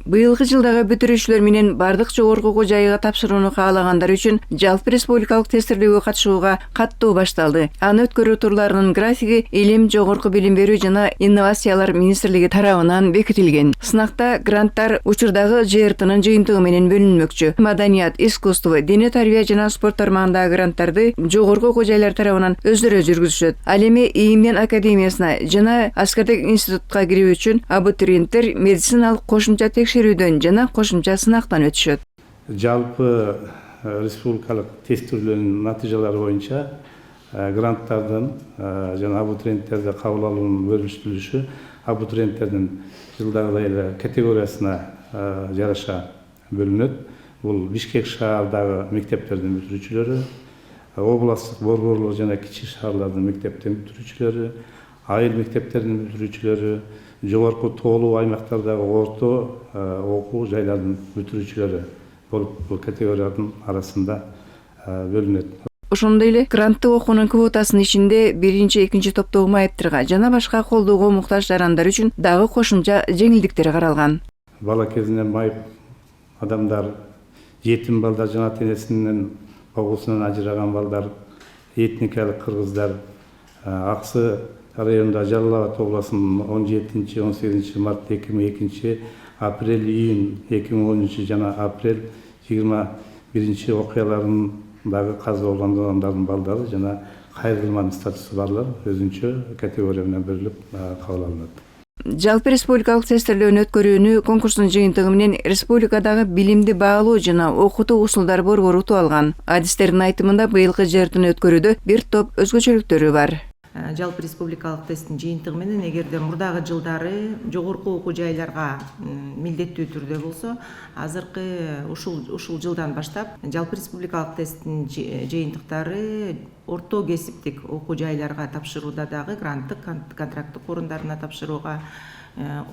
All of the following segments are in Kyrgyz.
Быйылгы жылдагы бүтүрүүчүлөр менен бардык жогорку окуу жайга тапшырууну каалагандар үчүн жалпы республикалык тестирдөөгө катышууга каттоо башталды. Аны өткөрүү турларынын графиги Илим, Жогорку билим берүү жана инновациялар министрлиги тарабынан бекитилген. Сынакта гранттар учурдагы ЖРТнын жыйынтыгы менен бөлүнмөкчү. Маданият, искусство, дене тарбия жана спорт тармагындагы гранттарды жогорку окуу жайлар тарабынан өздөрү жүргүзүшөт. Ал эми ИИМдин академиясына жана аскердик институтка кирүү үчүн абитуриенттер медициналык кошумча текшерүүдөн жана кошумча сынактан өтүшөт. Жалпы республикалык тестирөөнүн натыйжалары боюнча гранттардын жана абитуриенттерди кабыл алуунун бөлүнүшү абитуриенттердин жылдагыдай эле категориясына жараша бөлүнөт. Бул Бишкек шаардагы мектептердин бүтүрүүчүлөрү, областтык борборлук жана кичи шаарлардын мектептердин бүтүрүүчүлөрү, айыл мектептердин бүтүрүүчүлөрү, жогорку тоолуу аймактардагы орто окуу жайлардын бүтүрүүчүлөрү болуп бул категориянын арасында бөлүнөт. Ошондой эле гранттык окуунун квотасынын ичинде 1-2 топтогу майыптырга жана башка колдоого муктаж жарандар үчүн дагы кошумча жеңилдиктер каралган. Бала кезинен майып адамдар, жетим балдар жана ата-энесинин багуусунан ажыраган балдар, этникалык кыргыздар, Аксы районунда Жалал Абад областынын 17-18 март 2002, апрель, июнь 2010 жана апрель 21 окуяларынын дагы каза болгон адамдардын балдары жана кайрылман статусу барлар өзүнчө категория менен бөлүнүп кабыл алынат. Жалпы республикалык тестирдөөнү өткөрүүнү конкурстун жыйынтыгы менен республикадагы билимди баалоо жана окутуу усулдар борбору утуп алган. Адистердин айтымында быйылкы ЖРТны өткөрүүдө бир топ өзгөчөлүктөрү бар. Жалпы республикалык тесттин жыйынтыгы менен эгерде мурдагы жылдары жогорку окуу жайларга милдеттүү түрдө болсо, азыркы ушул жылдан баштап жалпы республикалык тесттин жыйынтыктары орто кесиптик окуу жайларга тапшырууда дагы гранттык, контракттык орундарына тапшырууга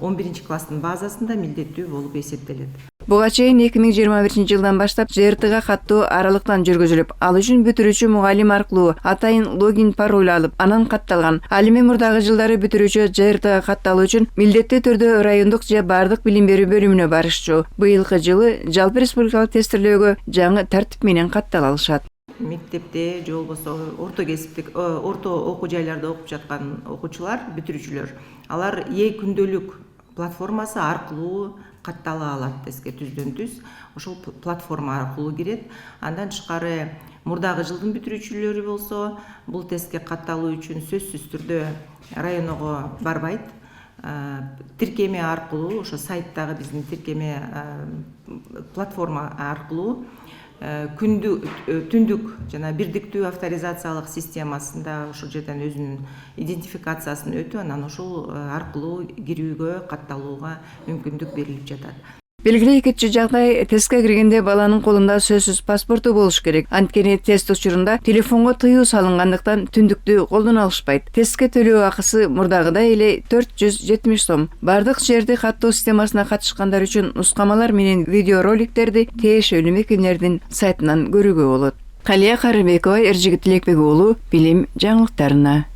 11 класстын базасында милдеттүү болуп эсептелет. Буга чейин 2021 жылдан баштап ЖРТга каттоо аралыктан жүргүзүлүп, ал үчүн бүтүрүүчү мугалим аркылуу атайын логин пароль алып, анан катталган. Ал эми мурдагы жылдары бүтүрүүчү ЖРТга катталуу үчүн милдеттүү түрдө райондук же бардык билим берүү бөлүмүнө барышчу. Быйылкы жылы жалпы республикалык тестирлөөгө жаңы тартип менен каттала алышат. Мектепте же болбосо орто кесиптик, орто окуу жайларда окуп жаткан окуучулар, бүтүрүүчүлөр, алар күндөлүк платформасы аркылуу каттала алат тестке түздөн-түз. Ошол платформа аркылуу кирет. Андан тышкары мурдагы жылдын бүтүрүүчүлөрү болсо, бул тестке катталуу үчүн сөзсүз түрдө районго барбайт. Тиркеме аркылуу, ошо сайттагы биздин тиркеме платформа аркылуу түндүк жана бирдиктүү авторизациялык системасында ошол жерден өзүнүн идентификациясын өтүп, анан ошол аркылуу кирүүгө, катталууга мүмкүндүк берилип жатат. Белгилүү экинчи жагдай, тестке киргенде баланын колунда сөзсүз паспорту болуш керек. Анткени тест учурунда телефонго тыюу салынгандыктан түндүктү колдон алышпайт. Тестке төлөө акысы мурдагыдай эле 470 сом. Бардык жерде каттоо системасына катышкандар үчүн нускамалар менен видеороликтерди тиешелүү мекемелердин сайтынан көрүүгө болот. Калия Карыбекова, Эржигит Тилекбек уулу, билим жаңылыктарына.